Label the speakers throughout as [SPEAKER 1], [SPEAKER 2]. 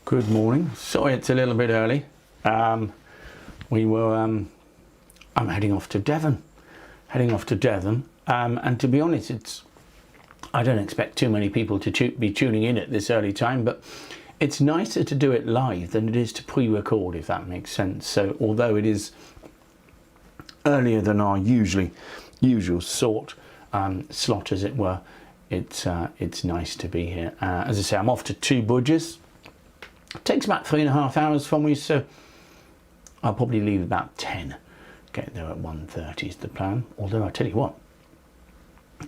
[SPEAKER 1] Good morning. Sorry it's a little bit early. I'm heading off to Devon. And to be honest, I don't expect too many people to be tuning in at this early time, but it's nicer to do it live than it is to pre-record, if that makes sense. So although it is earlier than our usual slot, as it were, it's nice to be here. As I say, I'm off to Two Budges. It takes about 3.5 hours from me, so I'll probably leave about 10. Get there at 1:30 is the plan. Although I tell you what,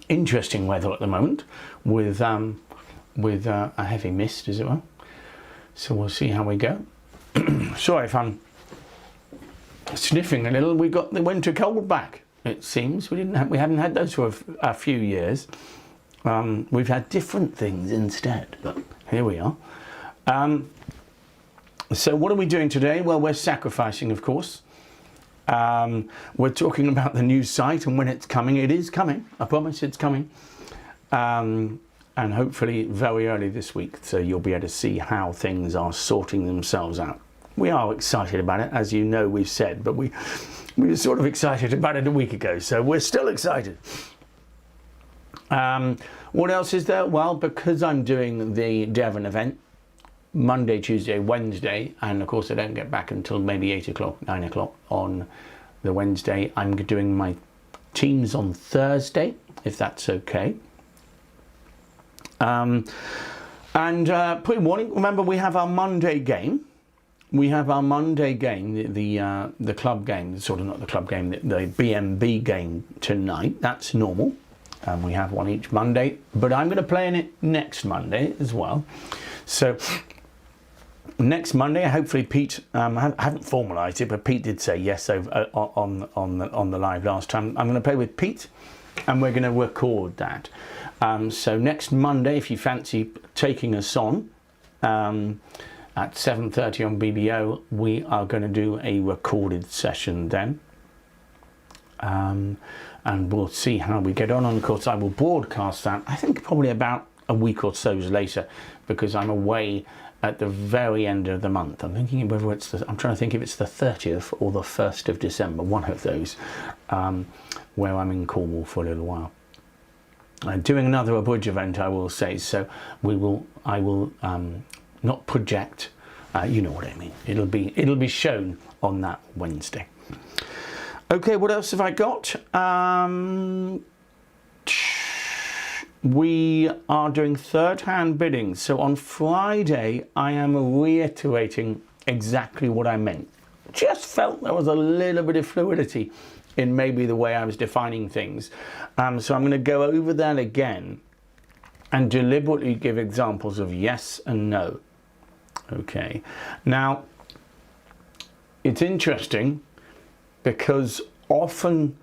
[SPEAKER 1] interesting weather at the moment with a heavy mist, as it were. So we'll see how we go. Sorry if I'm sniffing a little. We got the winter cold back. It seems we haven't had those for a few years. We've had different things instead, but here we are. So what are we doing today? Well, we're sacrificing, of course. We're talking about the new site and when it's coming. It is coming. I promise it's coming. And hopefully very early this week, so you'll be able to see how things are sorting themselves out. We are excited about it, as you know we've said, but we were sort of excited about it a week ago, so we're still excited. What else is there? Well, because I'm doing the Devon event, Monday, Tuesday, Wednesday, and of course I don't get back until maybe 8 o'clock, 9 o'clock on the Wednesday. I'm doing my teams on Thursday, if that's okay. Pre-warning, remember we have our Monday game. The club game, sort of not the club game, the BMB game tonight. That's normal. We have one each Monday, but I'm going to play in it next Monday as well. So next Monday, hopefully Pete, I haven't formalised it, but Pete did say yes on the live last time. I'm going to play with Pete and we're going to record that. So next Monday, if you fancy taking us on at 7:30 on BBO, we are going to do a recorded session then. And we'll see how we get on. And of course, I will broadcast that, I think probably about a week or so later, because I'm away at the very end of the month. I'm thinking whether I'm trying to think if it's the 30th or the 1st of December, one of those, where I'm in Cornwall for a little while. Doing another Bridge event, I will say, so I will not project, you know what I mean. It'll be shown on that Wednesday. Okay, what else have I got? We are doing third-hand bidding. So on Friday, I am reiterating exactly what I meant. Just felt there was a little bit of fluidity in maybe the way I was defining things. So I'm going to go over that again and deliberately give examples of yes and no. Okay. Now, it's interesting because often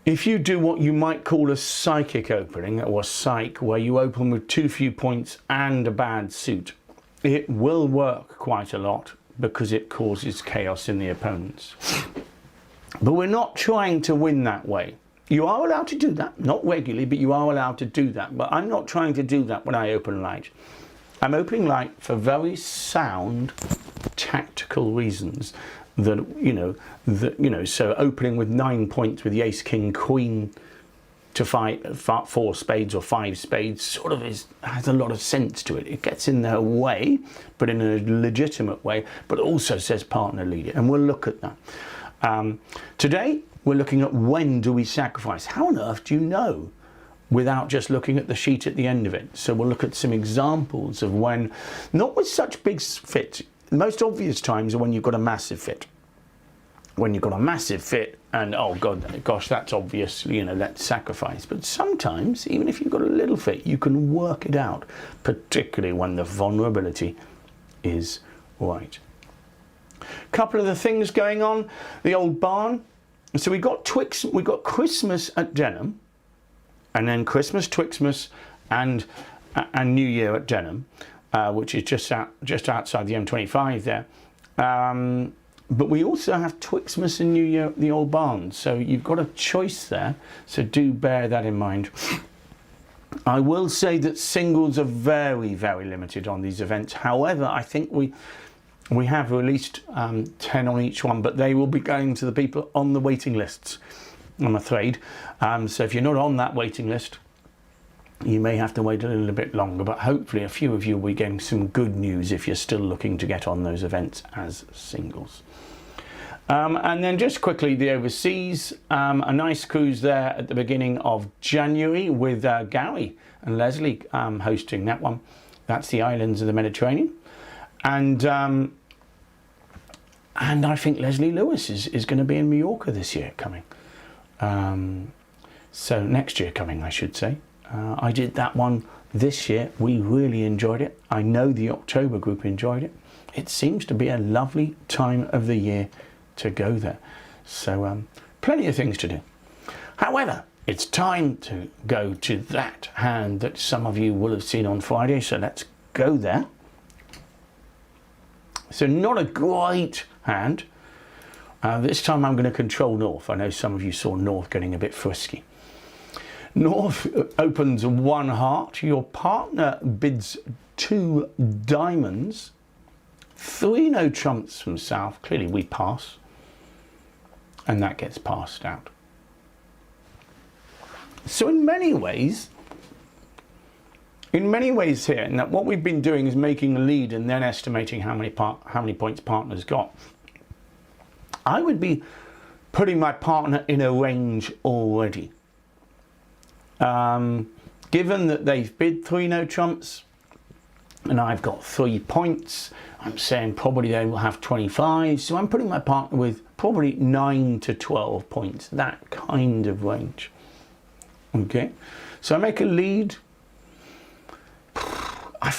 [SPEAKER 1] if you do what you might call a psychic opening, or psych, where you open with too few points and a bad suit, it will work quite a lot because it causes chaos in the opponents. But we're not trying to win that way. You are allowed to do that, not regularly, but you are allowed to do that. But I'm not trying to do that when I open light. I'm opening light for very sound tactical reasons. So opening with 9 points with the ace, king, queen to fight 4 spades or 5 spades sort of has a lot of sense to it. It gets in their way, but in a legitimate way, but also says partner lead it, and we'll look at that. Today we're looking at when do we sacrifice. How on earth do you know without just looking at the sheet at the end of it? So we'll look at some examples of when, not with such big fits. The most obvious times are when you've got a massive fit. When you've got a massive fit and, oh gosh, that's obvious, let's sacrifice. But sometimes, even if you've got a little fit, you can work it out, particularly when the vulnerability is right. Couple of the things going on, the old barn. So we got Christmas at Denham, and then Christmas, Twixmas, and New Year at Denham. Which is just outside the M25 there. But we also have Twixmas and New Year at the Old Barn. So you've got a choice there. So do bear that in mind. I will say that singles are very, very limited on these events. However, I think we have released 10 on each one, but they will be going to the people on the waiting lists, I'm afraid. So if you're not on that waiting list, you may have to wait a little bit longer, but hopefully a few of you will be getting some good news if you're still looking to get on those events as singles. And then just quickly, the overseas, a nice cruise there at the beginning of January with Gary and Leslie hosting that one. That's the islands of the Mediterranean. And I think Leslie Lewis is going to be in Mallorca this year coming. So next year coming, I should say. I did that one this year. We really enjoyed it. I know the October group enjoyed it. It seems to be a lovely time of the year to go there. So plenty of things to do. However, it's time to go to that hand that some of you will have seen on Friday. So let's go there. So not a great hand. This time I'm going to control North. I know some of you saw North getting a bit frisky. North opens 1 heart. Your partner bids 2 diamonds. 3 no trumps from South. Clearly we pass. And that gets passed out. So in many ways here, and that what we've been doing is making a lead and then estimating how many points partner's got. I would be putting my partner in a range already. Given that they've bid 3 no trumps and I've got 3 points, I'm saying probably they will have 25. So I'm putting my partner with probably 9 to 12 points, that kind of range. Okay, so I make a lead. I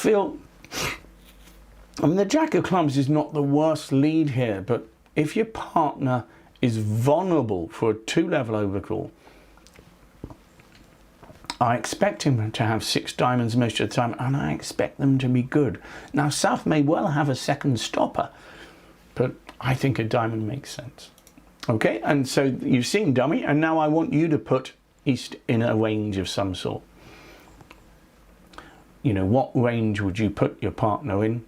[SPEAKER 1] mean, the Jack of Clubs is not the worst lead here, but if your partner is vulnerable for a 2-level overcall, I expect him to have 6 diamonds most of the time, and I expect them to be good. Now, South may well have a second stopper, but I think a diamond makes sense. Okay, and so you've seen dummy, and now I want you to put East in a range of some sort. You know, what range would you put your partner in?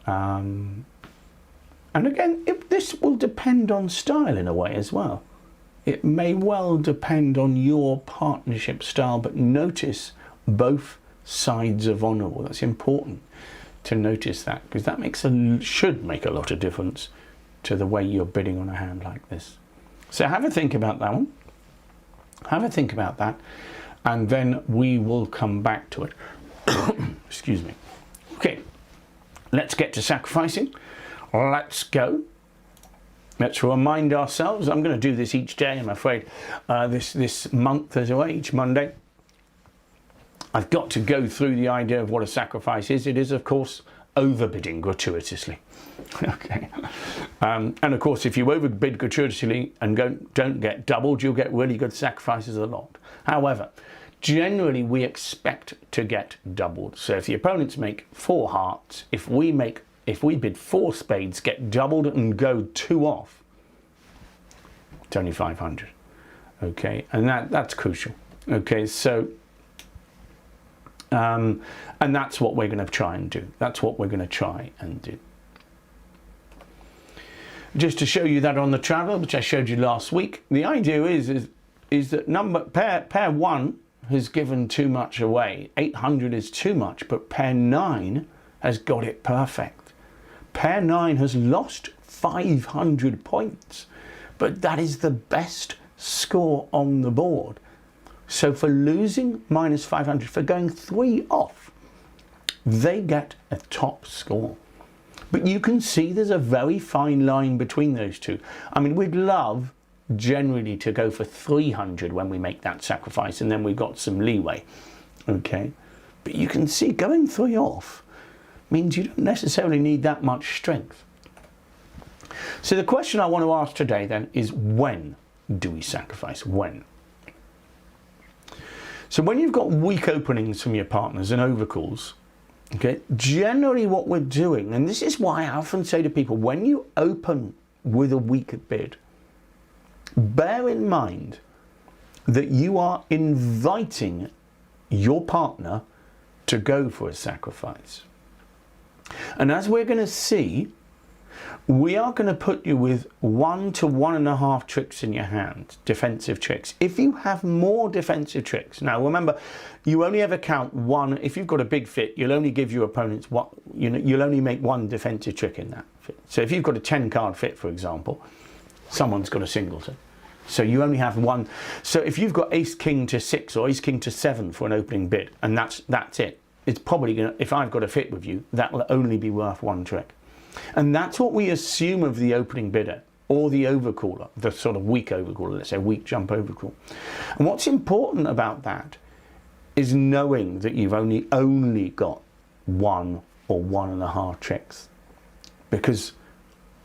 [SPEAKER 1] And again, this will depend on style in a way as well. It may well depend on your partnership style, but notice both sides are vulnerable. That's important to notice that, because that should make a lot of difference to the way you're bidding on a hand like this. So have a think about that one. Have a think about that, and then we will come back to it. Excuse me. Okay, let's get to sacrificing. Let's go. Let's remind ourselves. I'm going to do this each day, I'm afraid. This month as well, each Monday. I've got to go through the idea of what a sacrifice is. It is, of course, overbidding gratuitously. Okay. And of course, if you overbid gratuitously and don't get doubled, you'll get really good sacrifices a lot. However, generally we expect to get doubled. So if the opponents make 4 hearts, if we bid 4 spades, get doubled and go 2 off, it's only 500. Okay, and that's crucial. Okay, so and that's what we're going to try and do. That's what we're going to try and do. Just to show you that on the travel, which I showed you last week, the idea is that pair 1 has given too much away. 800 is too much, but pair 9 has got it perfect. Pair 9 has lost 500 points, but that is the best score on the board. So for losing minus 500, for going 3 off, they get a top score. But you can see there's a very fine line between those two. I mean, we'd love generally to go for 300 when we make that sacrifice, and then we've got some leeway. Okay, but you can see going 3 off means you don't necessarily need that much strength. So the question I want to ask today then is, when do we sacrifice? When? So when you've got weak openings from your partners and overcalls, okay, generally what we're doing, and this is why I often say to people, when you open with a weak bid, bear in mind that you are inviting your partner to go for a sacrifice. And as we're going to see, we are going to put you with 1 to 1.5 tricks in your hand, defensive tricks. If you have more defensive tricks, now remember, you only ever count one. If you've got a big fit, you'll only give your opponents what, you'll only make one defensive trick in that fit. So if you've got a 10 card fit, for example, someone's got a singleton. So you only have one. So if you've got ace king to 6 or ace king to 7 for an opening bid, and that's it, it's probably going to, if I've got a fit with you, that will only be worth one trick. And that's what we assume of the opening bidder or the overcaller, the sort of weak overcaller, let's say weak jump overcall. And what's important about that is knowing that you've only got 1 or 1.5 tricks. Because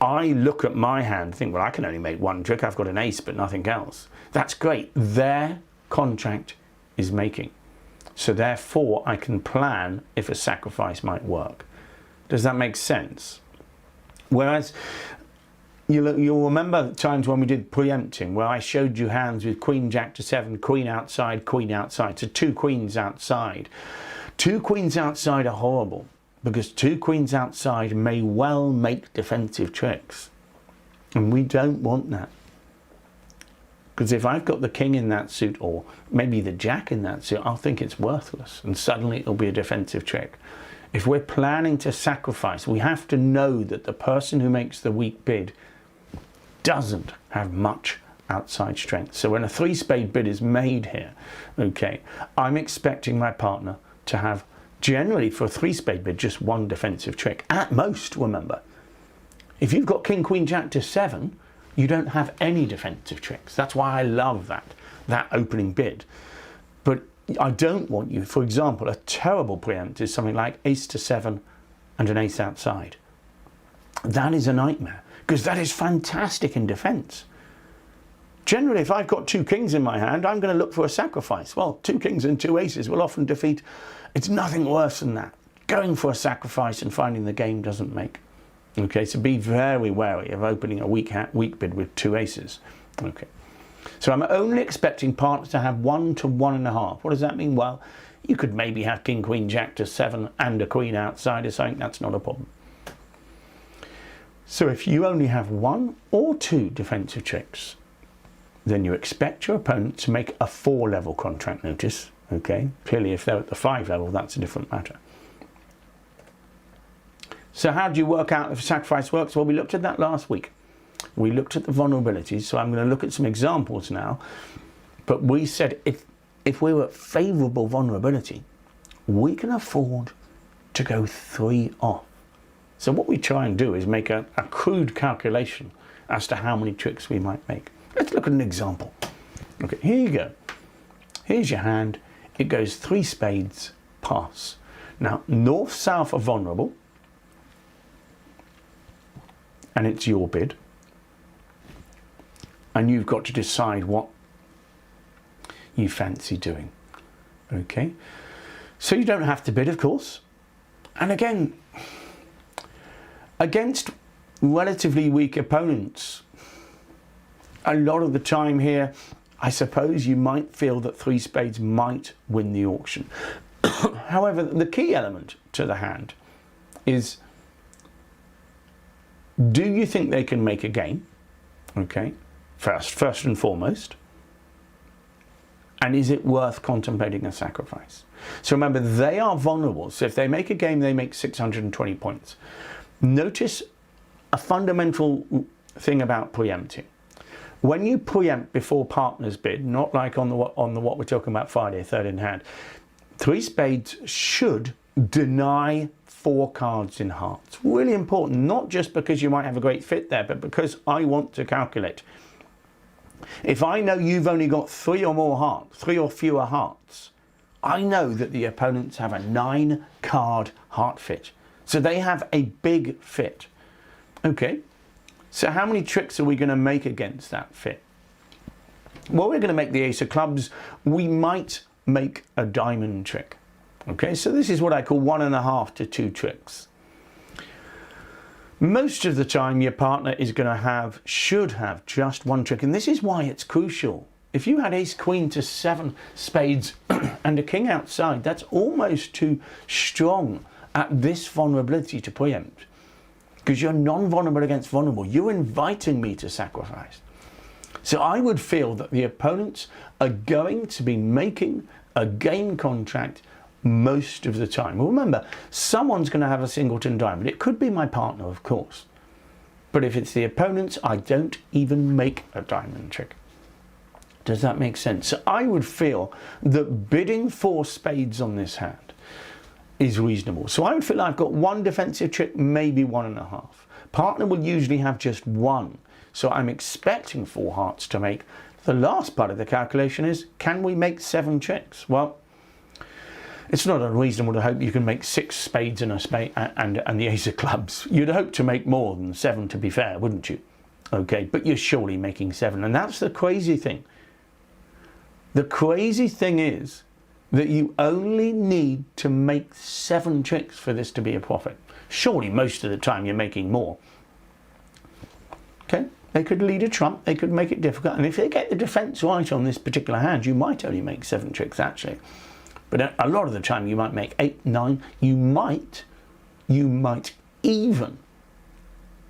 [SPEAKER 1] I look at my hand and think, well, I can only make one trick. I've got an ace, but nothing else. That's great. Their contract is making. So therefore, I can plan if a sacrifice might work. Does that make sense? Whereas, you'll remember times when we did preempting, where I showed you hands with queen jack to 7, queen outside, so 2 queens outside. 2 queens outside are horrible, because 2 queens outside may well make defensive tricks. And we don't want that. Because if I've got the king in that suit, or maybe the jack in that suit, I'll think it's worthless, and suddenly it'll be a defensive trick. If we're planning to sacrifice, we have to know that the person who makes the weak bid doesn't have much outside strength. So when a 3-spade bid is made here, okay, I'm expecting my partner to have, generally for a 3-spade bid, just one defensive trick. At most, remember. If you've got king, queen, jack to 7, you don't have any defensive tricks. That's why I love that opening bid. But I don't want you, for example, a terrible preempt is something like ace to 7 and an ace outside. That is a nightmare, because that is fantastic in defense. Generally, if I've got 2 kings in my hand, I'm going to look for a sacrifice. Well, 2 kings and 2 aces will often defeat. It's nothing worse than that. Going for a sacrifice and finding the game doesn't make. Okay, so be very wary of opening a weak bid with 2 aces. Okay. So I'm only expecting partners to have 1 to 1.5. What does that mean? Well, you could maybe have king, queen, jack to 7 and a queen outside or something. That's not a problem. So if you only have 1 or 2 defensive tricks, then you expect your opponent to make a 4-level contract notice. Okay, clearly if they're at the 5 level, that's a different matter. So how do you work out if a sacrifice works? Well, we looked at that last week. We looked at the vulnerabilities, so I'm going to look at some examples now. But we said if we were at favourable vulnerability, we can afford to go 3 off. So what we try and do is make a crude calculation as to how many tricks we might make. Let's look at an example. Okay, here you go. Here's your hand. It goes 3 spades, pass. Now, north, south are vulnerable. And it's your bid. And you've got to decide what you fancy doing. Okay? So you don't have to bid, of course. And again, against relatively weak opponents, a lot of the time here, I suppose you might feel that 3 spades might win the auction. However, the key element to the hand is, do you think they can make a game? Okay, first and foremost. And is it worth contemplating a sacrifice? So remember, they are vulnerable. So if they make a game, they make 620 points. Notice a fundamental thing about preempting. When you preempt before partners bid, not like on the what we're talking about Friday, 3rd in hand, 3 spades should deny 4 cards in hearts. Really important, not just because you might have a great fit there, but because I want to calculate. If I know you've only got 3 or more hearts, 3 or fewer hearts, I know that the opponents have a 9-card heart fit. So they have a big fit. Okay, so how many tricks are we going to make against that fit? Well, we're going to make the ace of clubs. We might make a diamond trick. Okay, so this is what I call 1.5 to 2 tricks. Most of the time your partner is going to should have just 1 trick, and this is why it's crucial If you had ace queen to 7 spades and a king outside, that's almost too strong at this vulnerability to preempt. Because you're non-vulnerable against vulnerable. You're inviting me to sacrifice. So I would feel that the opponents are going to be making a game contract most of the time. Well, remember, someone's going to have a singleton diamond. It could be my partner, of course. But if it's the opponents, I don't even make a diamond trick. Does that make sense? So I would feel that bidding 4 spades on this hand is reasonable. So I would feel I've got 1 defensive trick, maybe 1.5. Partner will usually have just 1. So I'm expecting 4 hearts to make. The last part of the calculation is, can we make 7 tricks? Well, it's not unreasonable to hope you can make 6 spades and a spade and the ace of clubs. You'd hope to make more than 7, to be fair, wouldn't you? Okay, but you're surely making 7, and that's the crazy thing. The crazy thing is that you only need to make 7 tricks for this to be a profit. Surely most of the time you're making more. Okay, they could lead a trump, they could make it difficult, and if they get the defense right on this particular hand, you might only make 7 tricks actually. But a lot of the time you might make 8, 9, you might even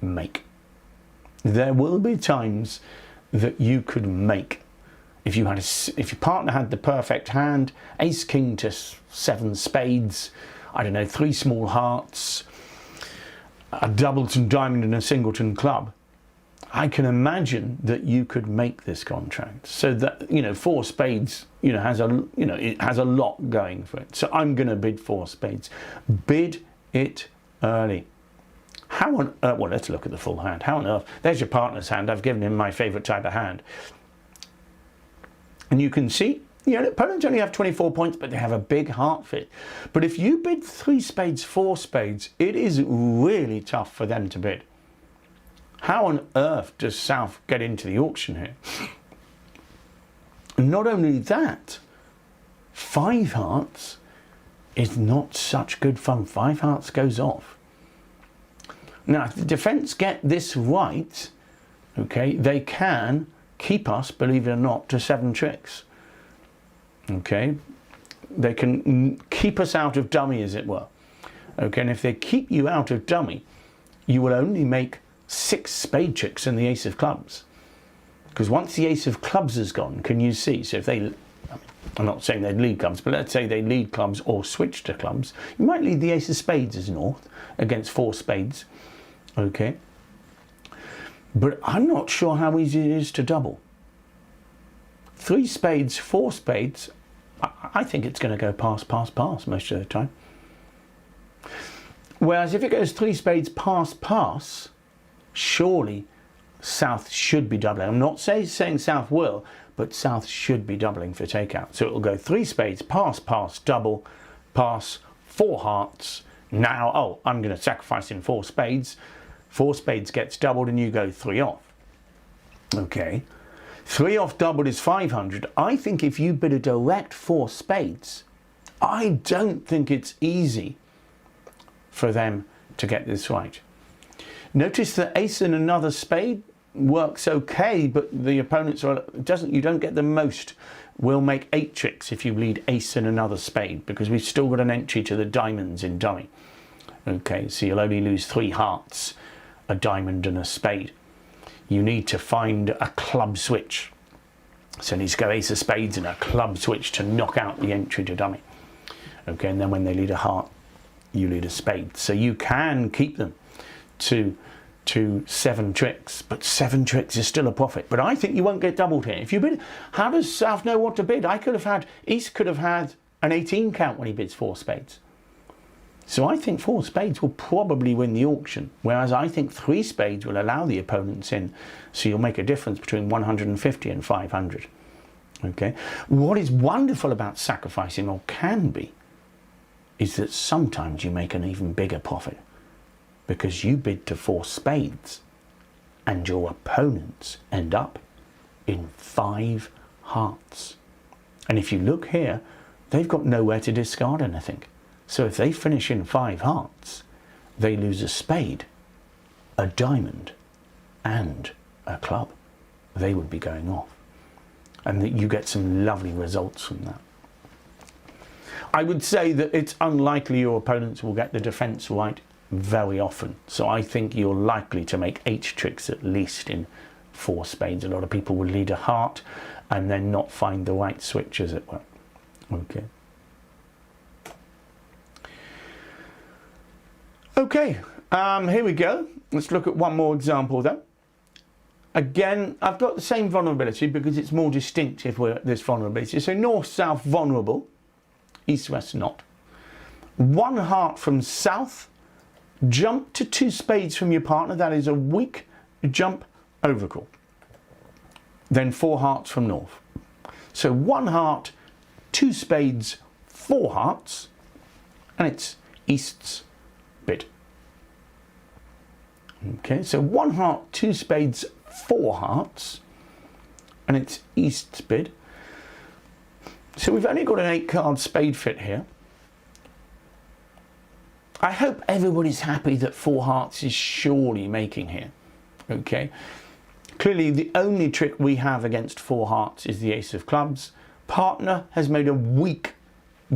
[SPEAKER 1] make. There will be times that you could make. If your partner had the perfect hand, ace king to 7 spades, I don't know, 3 small hearts, a doubleton diamond and a singleton club, I can imagine that you could make this contract. So that, 4 spades, it has a lot going for it. So I'm going to bid 4 spades. Bid it early. How on earth? Well, let's look at the full hand. How on earth? There's your partner's hand. I've given him my favorite type of hand. And you can see, opponents only have 24 points, but they have a big heart fit. But if you bid 3 spades, 4 spades, it is really tough for them to bid. How on earth does South get into the auction here? Not only that, 5 hearts is not such good fun. 5 hearts goes off. Now, if the defense get this right, okay, they can keep us, believe it or not, to 7 tricks. Okay, they can keep us out of dummy, as it were. Okay, and if they keep you out of dummy, you will only make 6 spade tricks and the ace of clubs. Because once the ace of clubs is gone, can you see? So if they, I'm not saying they'd lead clubs, but let's say they lead clubs or switch to clubs, you might lead the ace of spades as north against 4 spades. Okay. But I'm not sure how easy it is to double. 3 spades, 4 spades, I think it's going to go pass, pass, pass most of the time. Whereas if it goes 3 spades, pass, pass, surely South should be doubling. I'm not saying South will, but South should be doubling for takeout. So it will go 3 spades, pass, pass, double, pass, 4 hearts. Now, oh, I'm going to sacrifice in 4 spades. 4 spades gets doubled and you go 3 off. Okay. 3 off doubled is 500. I think if you bid a direct 4 spades, I don't think it's easy for them to get this right. Notice that ace and another spade works okay, but the opponents you don't get the most. We'll make 8 tricks if you lead ace and another spade, because we've still got an entry to the diamonds in dummy. Okay, so you'll only lose 3 hearts, a diamond and a spade. You need to find a club switch. So it needs to go ace of spades and a club switch to knock out the entry to dummy. Okay, and then when they lead a heart, you lead a spade. So you can keep them to 7 tricks, but 7 tricks is still a profit. But I think you won't get doubled here. If you bid, how does South know what to bid? East could have had an 18 count when he bids 4 spades. So I think 4 spades will probably win the auction, whereas I think 3 spades will allow the opponents in, so you'll make a difference between 150 and 500. Okay. What is wonderful about sacrificing, or can be, is that sometimes you make an even bigger profit, because you bid to 4 spades and your opponents end up in 5 hearts. And if you look here, they've got nowhere to discard anything. So if they finish in 5 hearts, they lose a spade, a diamond, and a club. They would be going off. and that you get some lovely results from that. I would say that it's unlikely your opponents will get the defence right very often. So I think you're likely to make 8 tricks at least in 4 spades. A lot of people will lead a heart and then not find the right switch, as it were. Okay. Okay, here we go. Let's look at one more example then. Again, I've got the same vulnerability because it's more distinctive with this vulnerability. So north-south vulnerable, east-west not. 1 heart from south, jump to 2 spades from your partner. That is a weak jump overcall. Then 4 hearts from north. So 1 heart, 2 spades, 4 hearts, and it's east's bid. Okay, so 1 heart, 2 spades, 4 hearts, and it's east's bid. So we've only got an 8-card spade fit here. I hope everybody's happy that 4 hearts is surely making here. Okay, clearly the only trick we have against 4 hearts is the ace of clubs. Partner has made a weak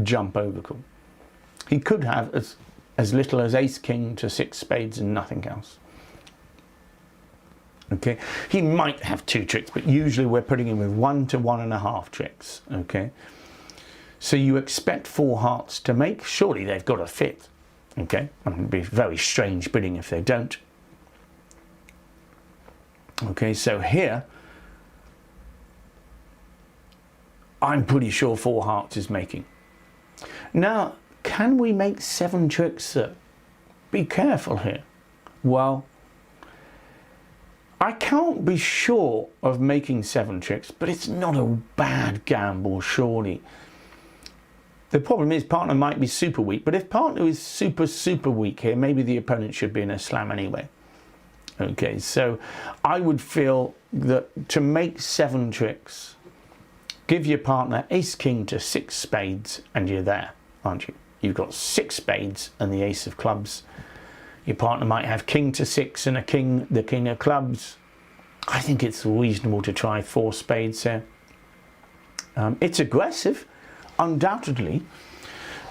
[SPEAKER 1] jump overcall. He could have as little as ace king to 6 spades and nothing else. Okay, he might have 2 tricks, but usually we're putting him with 1 to 1.5 tricks. Okay, so you expect 4 hearts to make. Surely they've got a fit. Okay, and it'd be very strange bidding if they don't. Okay, so here I'm pretty sure 4 hearts is making. Now, can we make 7 tricks, sir? Be careful here. Well, I can't be sure of making 7 tricks, but it's not a bad gamble, surely. The problem is partner might be super weak, but if partner is super weak here, maybe the opponent should be in a slam anyway. Okay, so I would feel that to make 7 tricks, give your partner ace king to 6 spades and you're there, aren't you? You've got 6 spades and the ace of clubs. Your partner might have king to 6 and a king, the king of clubs. I think it's reasonable to try 4 spades here. It's aggressive, undoubtedly,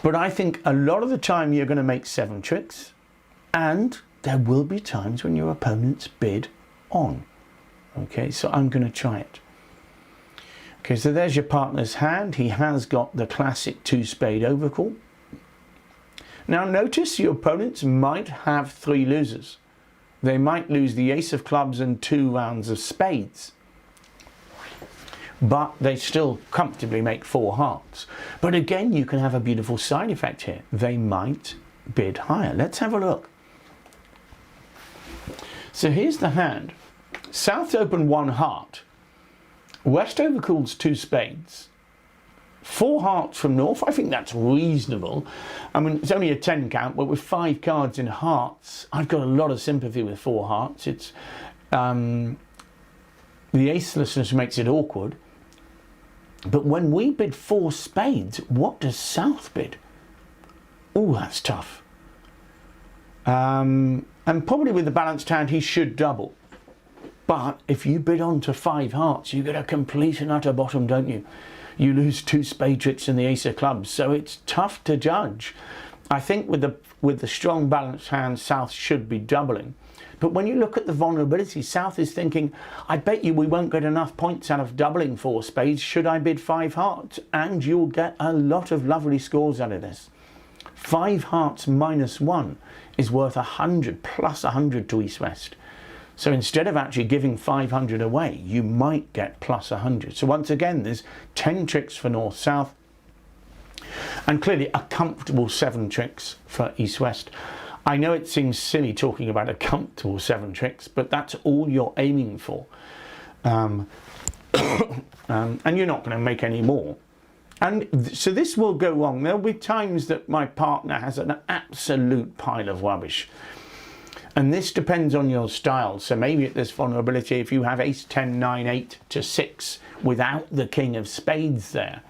[SPEAKER 1] but I think a lot of the time you're going to make 7 tricks, and there will be times when your opponent's bid on. Okay, so I'm going to try it. Okay, so there's your partner's hand. He has got the classic 2 spade overcall. Now notice your opponents might have 3 losers. They might lose the ace of clubs and 2 rounds of spades, but they still comfortably make 4 hearts. But again, you can have a beautiful side effect here. They might bid higher. Let's have a look. So here's the hand. South open 1 heart. West overcalls 2 spades. 4 hearts from north. I think that's reasonable. I mean, it's only a 10 count, but with 5 cards in hearts, I've got a lot of sympathy with 4 hearts. It's the acelessness makes it awkward. But when we bid 4 spades, what does South bid? Oh, that's tough. And probably with the balanced hand, he should double. But if you bid on to 5 hearts, you get a complete and utter bottom, don't you? You lose 2 spade tricks and the ace of clubs, so it's tough to judge. I think with the strong balanced hand, South should be doubling. But when you look at the vulnerability, South is thinking, I bet you we won't get enough points out of doubling 4 spades. Should I bid 5 hearts? And you'll get a lot of lovely scores out of this. 5 hearts minus 1 is worth 100 plus 100 to East-West. So instead of actually giving 500 away, you might get plus 100. So once again, there's 10 tricks for North-South, and clearly a comfortable 7 tricks for East-West. I know it seems silly talking about a comfortable 7 tricks, but that's all you're aiming for. And you're not going to make any more. And so this will go wrong. There'll be times that my partner has an absolute pile of rubbish. And this depends on your style. So maybe at this vulnerability, if you have ace 10, 9, 8 to 6 without the king of spades there,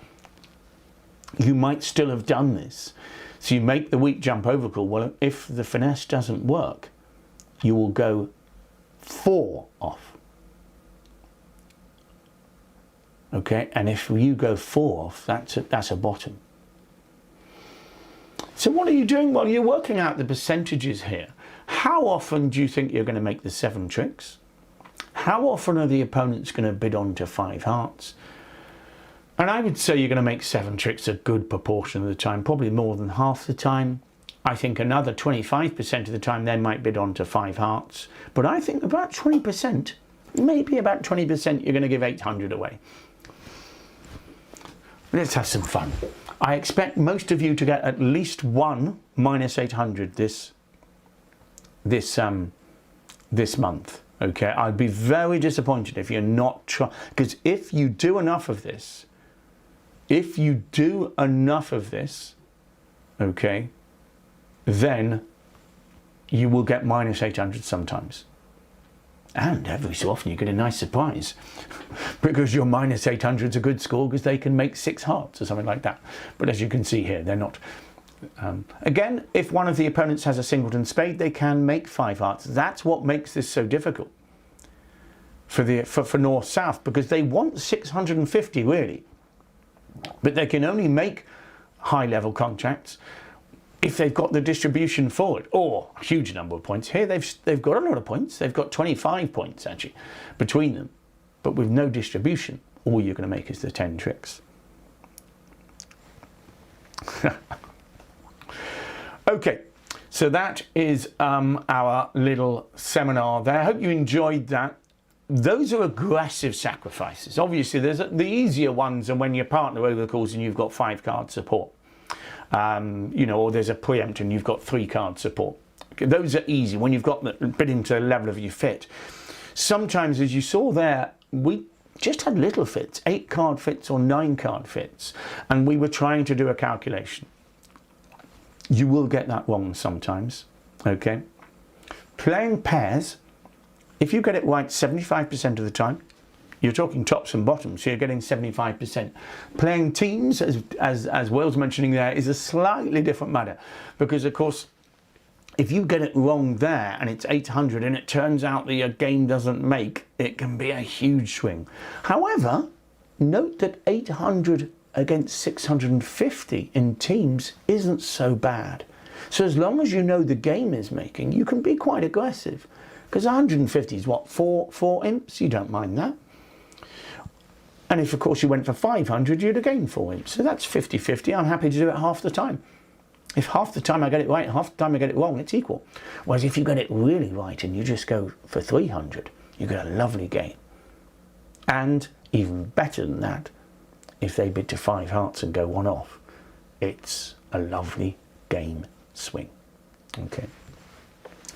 [SPEAKER 1] you might still have done this. So you make the weak jump overcall. Well, if the finesse doesn't work, you will go 4 off. Okay, and if you go 4 off, that's a bottom. So what are you doing? Well, you're working out the percentages here. How often do you think you're going to make the 7 tricks? How often are the opponents going to bid on to 5 hearts? And I would say you're going to make 7 tricks a good proportion of the time, probably more than half the time. I think another 25% of the time they might bid on to 5 hearts. But I think about 20%, maybe about 20%, you're going to give 800 away. Let's have some fun. I expect most of you to get at least one minus 800 this month. Okay, I'd be very disappointed if you're not trying, because if you do enough of this, okay, then you will get minus 800 sometimes. And every so often you get a nice surprise because your minus 800 is a good score because they can make 6 hearts or something like that. But as you can see here, they're not. Again, if one of the opponents has a singleton spade, they can make 5 hearts. That's what makes this so difficult for North-South, because they want 650 really. But they can only make high-level contracts if they've got the distribution for it, or a huge number of points. Here they've got a lot of points. They've got 25 points actually between them, but with no distribution, all you're going to make is the 10 tricks. Okay, so that is our little seminar there. I hope you enjoyed that. Those are aggressive sacrifices. Obviously, there's the easier ones, and when your partner overcalls and you've got 5 card support. You know, or there's a preempt and you've got 3 card support. Okay, those are easy when you've got the bidding to the level of your fit. Sometimes, as you saw there, we just had little fits, 8 card fits or 9 card fits, and we were trying to do a calculation. You will get that wrong sometimes, okay? Playing pairs, if you get it right 75% of the time, you're talking tops and bottoms, so you're getting 75%. Playing teams, as Will's mentioning there, is a slightly different matter. Because, of course, if you get it wrong there and it's 800 and it turns out that your game doesn't make, it can be a huge swing. However, note that 800 against 650 in teams isn't so bad. So as long as you know the game is making, you can be quite aggressive. Because 150 is what, 4 imps? You don't mind that. And if, of course, you went for 500, you'd have gained 4 imps. So that's 50-50. I'm happy to do it half the time. If half the time I get it right, half the time I get it wrong, it's equal. Whereas if you get it really right and you just go for 300, you get a lovely game. And even better than that, if they bid to 5 hearts and go 1 off, it's a lovely game swing. Okay.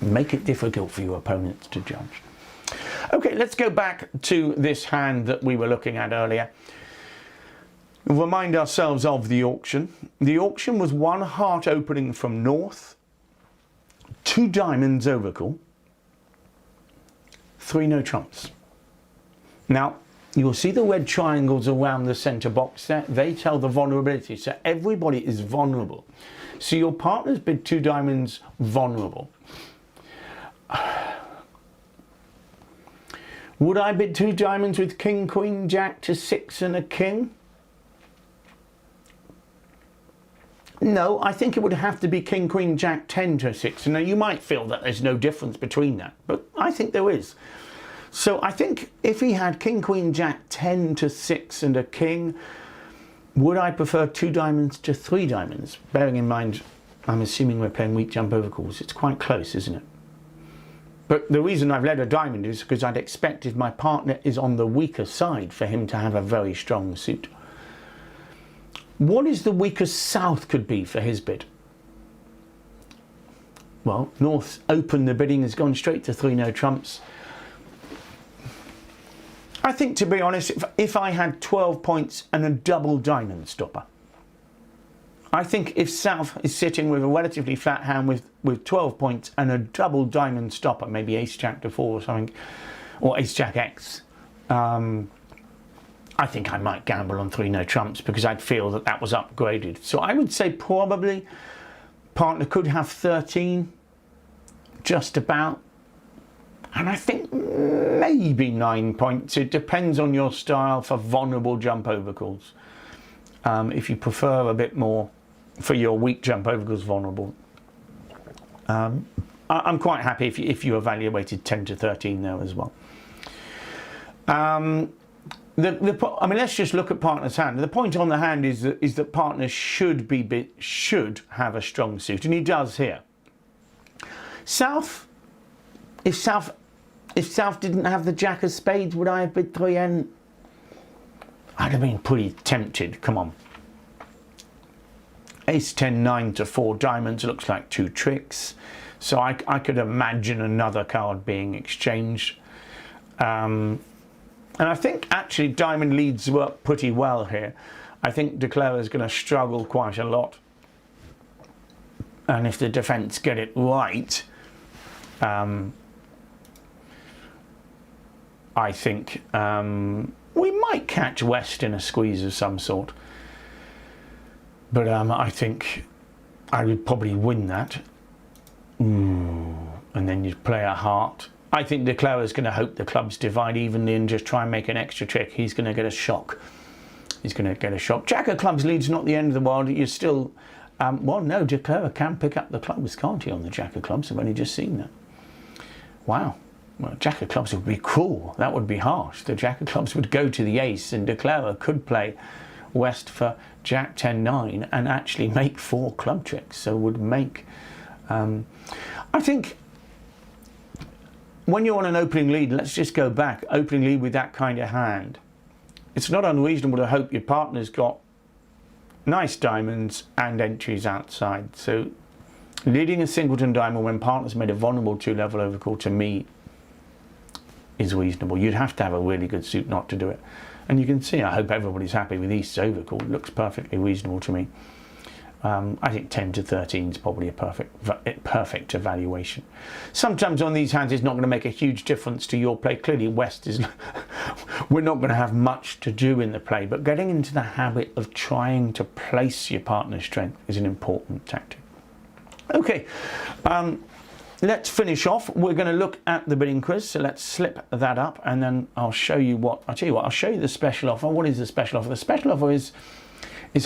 [SPEAKER 1] Make it difficult for your opponents to judge. Okay, let's go back to this hand that we were looking at earlier. Remind ourselves of the auction. The auction was 1 heart opening from north, 2 diamonds overcall, 3 no trumps. Now, you'll see the red triangles around the centre box there. They tell the vulnerability. So everybody is vulnerable. So your partner's bid 2 diamonds vulnerable. Would I bid 2 diamonds with king, queen, jack to 6 and a king? No, I think it would have to be king, queen, jack, 10 to 6. Now you might feel that there's no difference between that, but I think there is. So I think if he had king, queen, jack, 10 to 6 and a king, would I prefer 2 diamonds to 3 diamonds? Bearing in mind, I'm assuming we're playing weak jump overcalls. It's quite close, isn't it? But the reason I've led a diamond is because I'd expect if my partner is on the weaker side for him to have a very strong suit. What is the weakest south could be for his bid? Well, north open, the bidding has gone straight to 3 no trumps. I think, to be honest, if I had 12 points and a double diamond stopper, I think if South is sitting with a relatively flat hand with 12 points and a double diamond stopper, maybe ace jack to 4 or something, or ace jack X, I think I might gamble on 3 no trumps because I'd feel that that was upgraded. So I would say probably partner could have 13, just about. And I think maybe 9 points. It depends on your style for vulnerable jump over calls. If you prefer a bit more for your weak jump over calls vulnerable. I'm quite happy if you evaluated 10 to 13 there as well. I mean, let's just look at partner's hand. The point on the hand is that partner should have a strong suit, and he does here. South, if South didn't have the jack of spades, would I have bid 3N? I'd have been pretty tempted. Come on. Ace 10 9 to 4 diamonds looks like 2 tricks, so I could imagine another card being exchanged. And I think actually diamond leads work pretty well here. I think Declare is going to struggle quite a lot, and if the defence get it right, I think we might catch West in a squeeze of some sort. But I think I would probably win that. And then you'd play a heart. I think Declare is going to hope the clubs divide evenly and just try and make an extra trick. He's going to get a shock. He's going to get a shock. Jack of clubs leads not the end of the world. You're still... well, no, Declare can pick up the clubs, can't he, on the Jack of clubs? I've only just seen that. Wow. Well, Jack of clubs would be cruel. That would be harsh. The Jack of clubs would go to the ace, and Declare could play West for Jack 10 9 and actually make 4 club tricks. So would make... I think when you're on an opening lead, let's just go back, opening lead with that kind of hand, it's not unreasonable to hope your partner's got nice diamonds and entries outside. So leading a singleton diamond when partner's made a vulnerable 2-level overcall, to me, is reasonable. You'd have to have a really good suit not to do it. And you can see, I hope everybody's happy with East's overcall. It looks perfectly reasonable to me. I think 10 to 13 is probably a perfect evaluation. Sometimes on these hands it's not going to make a huge difference to your play. Clearly West is... we're not going to have much to do in the play, but getting into the habit of trying to place your partner's strength is an important tactic. Okay, let's finish off. We're going to look at the bidding quiz, so let's slip that up and then I'll show you what... I'll tell you what, I'll show you the special offer. What is the special offer? The special offer is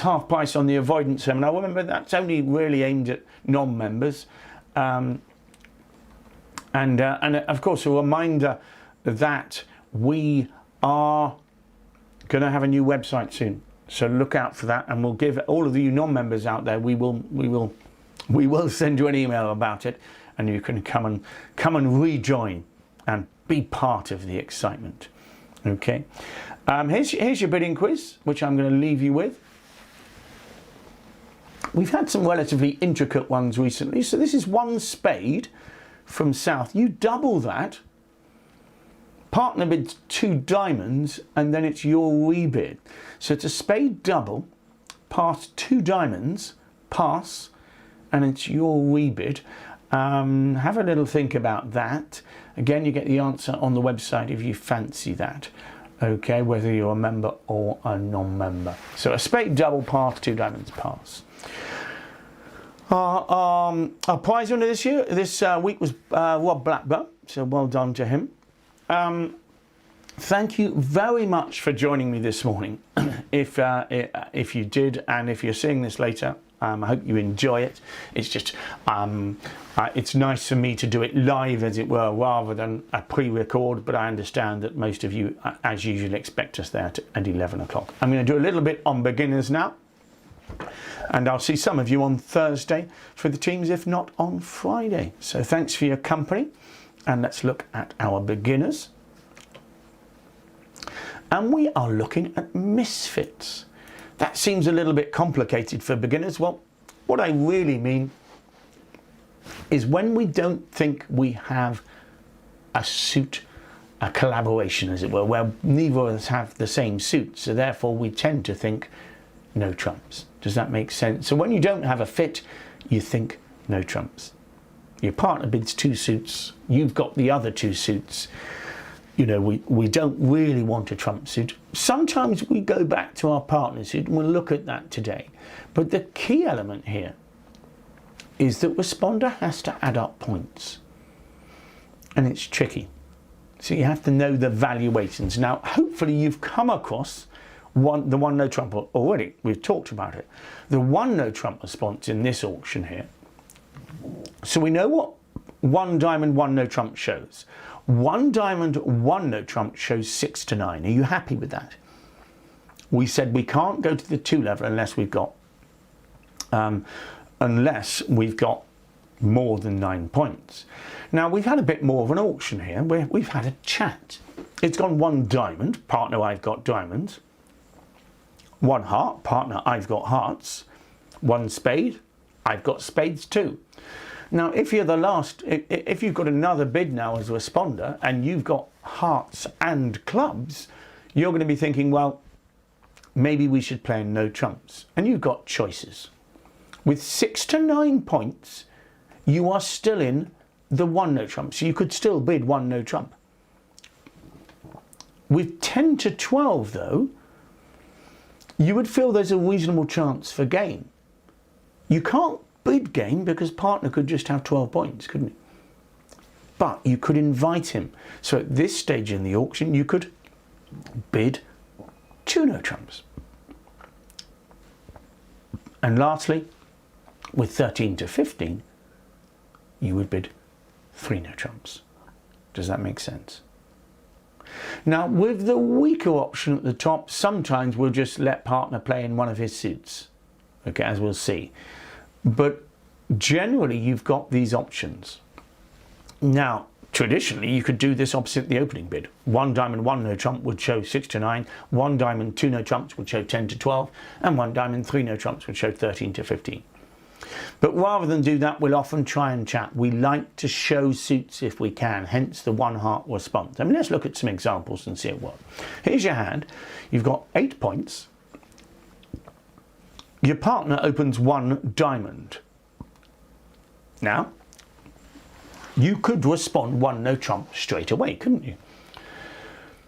[SPEAKER 1] half price on the avoidance seminar. Remember, that's only really aimed at non-members. And of course, a reminder that we are going to have a new website soon. So look out for that, and we'll give all of you non-members out there, we will send you an email about it, and you can come and rejoin and be part of the excitement. Okay. Here's your bidding quiz, which I'm going to leave you with. We've had some relatively intricate ones recently. So this is 1 spade from South. You double that. Partner bids 2 diamonds, and then it's your rebid. So it's a spade double, pass 2 diamonds, pass, and it's your rebid. Have a little think about that. Again, you get the answer on the website if you fancy that. Okay, whether you're a member or a non-member. So a spade double, pass, 2 diamonds, pass. Our prize winner this week was Rob Blackburn, so well done to him. Thank you very much for joining me this morning. If you did, and if you're seeing this later, I hope you enjoy it. It's just it's nice for me to do it live, as it were, rather than a pre-record, but I understand that most of you, as usual, expect us there at 11 o'clock. I'm going to do a little bit on beginners now, and I'll see some of you on Thursday for the teams, if not on Friday. So thanks for your company, and let's look at our beginners. And we are looking at misfits. That seems a little bit complicated for beginners. Well, what I really mean is when we don't think we have a suit, a collaboration, as it were, where neither of us have the same suit, so therefore we tend to think no trumps. Does that make sense? So when you don't have a fit, you think no trumps. Your partner bids 2 suits, you've got the other 2 suits. You know, we don't really want a trump suit. Sometimes we go back to our partner suit, and we'll look at that today. But the key element here is that responder has to add up points. and it's tricky. So you have to know the valuations. Now, hopefully you've come across the one no trump already. We've talked about it. The one no trump response in this auction here. So we know what one diamond, one no trump shows. One diamond, one no trump shows 6 to 9. Are you happy with that? We said we can't go to the 2 level unless we've got more than 9 points. Now we've had a bit more of an auction here where we've had a chat. It's gone one diamond, partner I've got diamonds. One heart, partner I've got hearts. One spade, I've got spades too. Now if you're the last, if you've got another bid now as a responder and you've got hearts and clubs, you're going to be thinking, well, maybe we should play no trumps. And you've got choices. With 6 to 9 points, you are still in the one no trump. So you could still bid one no trump. With 10 to 12 though, you would feel there's a reasonable chance for game. You can't bid game because partner could just have 12 points, couldn't he? But you could invite him. So at this stage in the auction, you could bid 2 no trumps. And lastly, with 13 to 15, you would bid 3 no trumps. Does that make sense? Now, with the weaker option at the top, sometimes we'll just let partner play in one of his suits, okay, as we'll see. But generally, you've got these options. Now, traditionally, you could do this opposite the opening bid. One diamond, one no trump would show 6 to 9. One diamond, 2 no trumps would show 10 to 12. And one diamond, 3 no trumps would show 13 to 15. But rather than do that, we'll often try and chat. We like to show suits if we can, hence the one heart response. I mean, let's look at some examples and see it work. Here's your hand. You've got 8 points. Your partner opens 1 diamond. Now, you could respond 1 no trump straight away, couldn't you?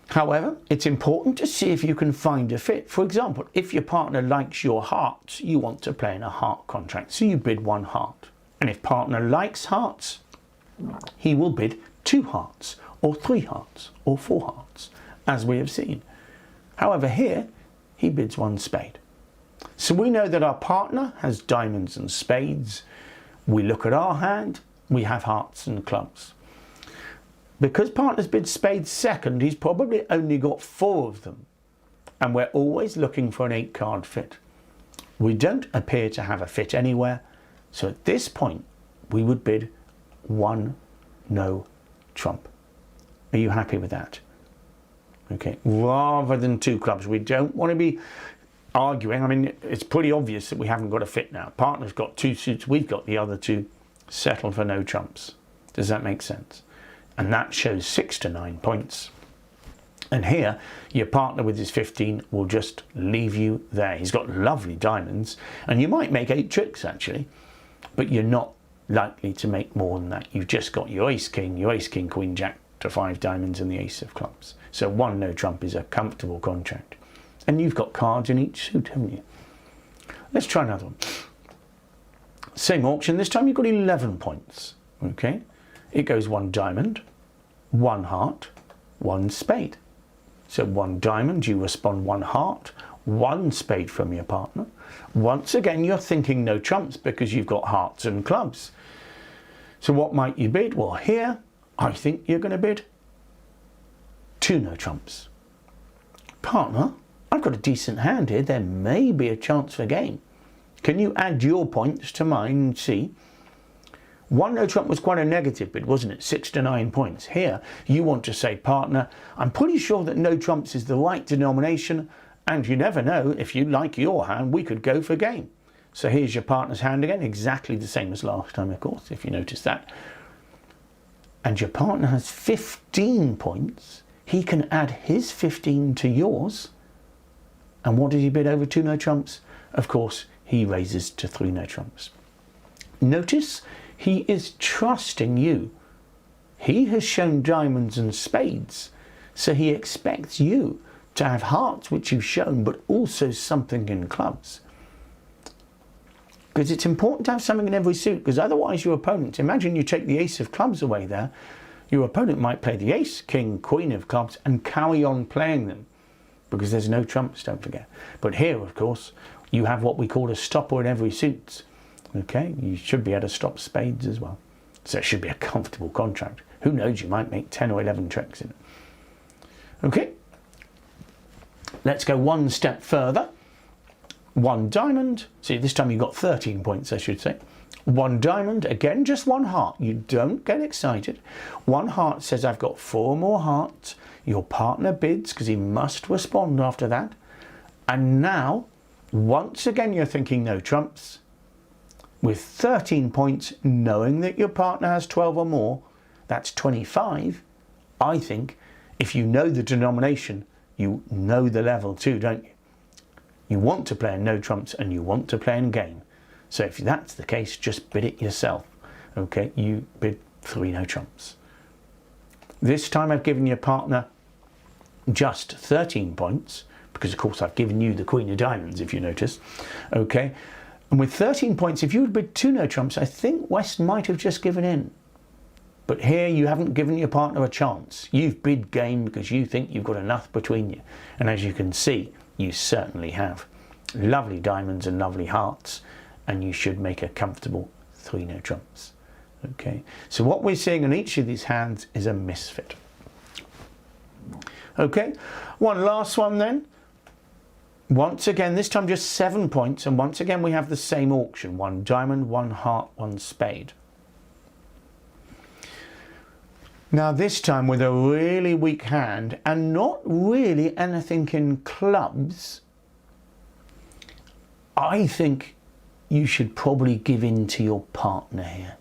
[SPEAKER 1] However, it's important to see if you can find a fit. For example, if your partner likes your hearts, you want to play in a heart contract, so you bid 1 heart. And if partner likes hearts, he will bid 2 hearts, or 3 hearts, or 4 hearts, as we have seen. However, here, he bids 1 spade. So we know that our partner has diamonds and spades. We look at our hand, we have hearts and clubs. Because partner's bid spades second, he's probably only got 4 of them. And we're always looking for an 8-card fit. We don't appear to have a fit anywhere. So at this point, we would bid 1 no trump. Are you happy with that? Okay, rather than 2 clubs. We don't want to be arguing. I mean, it's pretty obvious that we haven't got a fit now. Partner's got 2 suits, we've got the other 2. Settle for no trumps. Does that make sense? And that shows 6 to 9 points. And here, your partner with his 15 will just leave you there. He's got lovely diamonds, and you might make 8 tricks actually, but you're not likely to make more than that. You've just got your ace king, queen, jack to 5 diamonds, and the ace of clubs. So 1 no trump is a comfortable contract. And you've got cards in each suit, haven't you? Let's try another one. Same auction, this time you've got 11 points, okay? It goes 1 diamond, 1 heart, 1 spade. So 1 diamond, you respond 1 heart, 1 spade from your partner. Once again, you're thinking no trumps because you've got hearts and clubs. So what might you bid? Well, here, I think you're going to bid 2 no trumps. Partner, I've got a decent hand here. There may be a chance for game. Can you add your points to mine and see? 1 no trump was quite a negative bid, wasn't it? 6 to 9 points. Here, you want to say, partner, I'm pretty sure that no trumps is the right denomination, and you never know, if you like your hand, we could go for game. So here's your partner's hand again, exactly the same as last time, of course, if you notice that. And your partner has 15 points. He can add his 15 to yours. And what did he bid over 2 no trumps? Of course, he raises to 3 no trumps. Notice he is trusting you. He has shown diamonds and spades, so he expects you to have hearts, which you've shown, but also something in clubs. Because it's important to have something in every suit, because otherwise your opponent, imagine you take the ace of clubs away there, your opponent might play the ace, king, queen of clubs and carry on playing them because there's no trumps, don't forget. But here, of course, you have what we call a stopper in every suit. Okay, you should be able to stop spades as well. So it should be a comfortable contract. Who knows, you might make 10 or 11 tricks in it. Okay, let's go one step further. One diamond. See, this time you've got 13 points, I should say. One diamond, again, just one heart. You don't get excited. One heart says, I've got 4 more hearts. Your partner bids because he must respond after that. And now, once again, you're thinking no trumps. With 13 points, knowing that your partner has 12 or more, that's 25. I think if you know the denomination, you know the level too, don't you? You want to play in no trumps and you want to play in game. So if that's the case, just bid it yourself. Okay, you bid 3 no trumps. This time I've given your partner just 13 points, because of course I've given you the queen of diamonds, if you notice. Okay, and with 13 points, if you had bid 2 no trumps, I think West might have just given in. But here you haven't given your partner a chance. You've bid game because you think you've got enough between you. And as you can see, you certainly have. Lovely diamonds and lovely hearts, and you should make a comfortable 3 no trumps. Okay, so what we're seeing on each of these hands is a misfit. Okay, one last one then. Once again, this time just 7 points, and once again we have the same auction. 1 diamond, 1 heart, 1 spade. Now this time with a really weak hand and not really anything in clubs, I think you should probably give in to your partner here.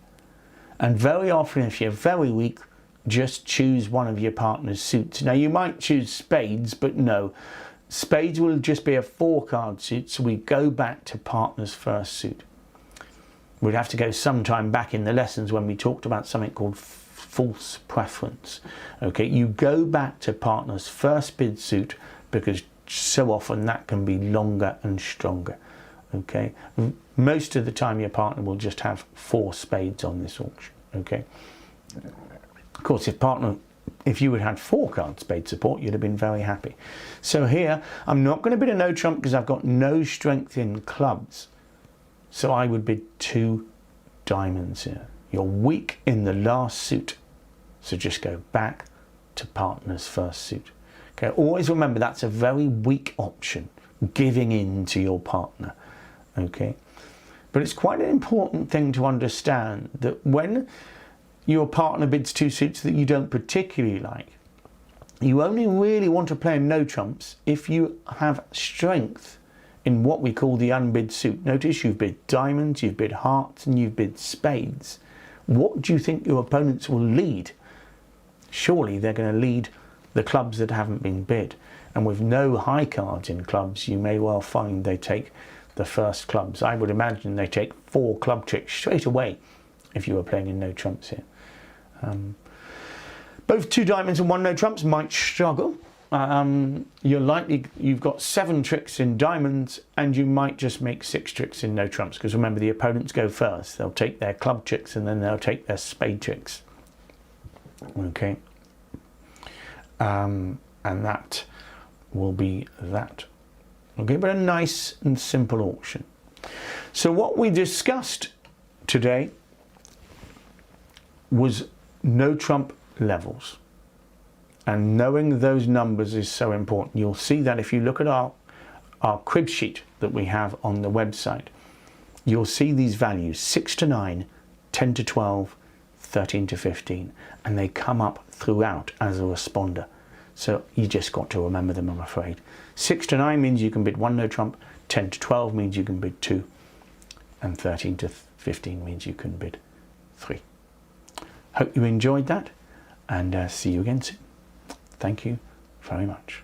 [SPEAKER 1] And very often, if you're very weak, just choose one of your partner's suits. Now you might choose spades, but no. Spades will just be a 4-card suit, so we go back to partner's first suit. We'd have to go sometime back in the lessons when we talked about something called false preference. Okay, you go back to partner's first bid suit because so often that can be longer and stronger. Okay, most of the time your partner will just have 4 spades on this auction. Okay, of course if you had had 4-card spade support, you'd have been very happy. So here I'm not going to bid a no trump because I've got no strength in clubs, so I would bid 2 diamonds here. You're weak in the last suit, so just go back to partner's first suit. Okay, always remember that's a very weak option, giving in to your partner. Okay, but it's quite an important thing to understand that when your partner bids 2 suits that you don't particularly like, you only really want to play in no trumps if you have strength in what we call the unbid suit. Notice you've bid diamonds, you've bid hearts, and you've bid spades. What do you think your opponents will lead? Surely they're going to lead the clubs that haven't been bid. And with no high cards in clubs, you may well find they take the first clubs. I would imagine they take 4 club tricks straight away if you were playing in no trumps here. Both 2 diamonds and 1 no trumps might struggle. You've got 7 tricks in diamonds and you might just make 6 tricks in no trumps, because remember the opponents go first. They'll take their club tricks and then they'll take their spade tricks. Okay, and that will be that. Okay, but a nice and simple auction. So what we discussed today was no trump levels, and knowing those numbers is so important. You'll see that if you look at our crib sheet that we have on the website, you'll see these values: 6 to 9, 10 to 12, 13 to 15, and they come up throughout as a responder. So you just got to remember them, I'm afraid. 6 to 9 means you can bid 1 no trump, 10 to 12 means you can bid 2, and 13 to 15 means you can bid 3. Hope you enjoyed that, and see you again soon. Thank you very much.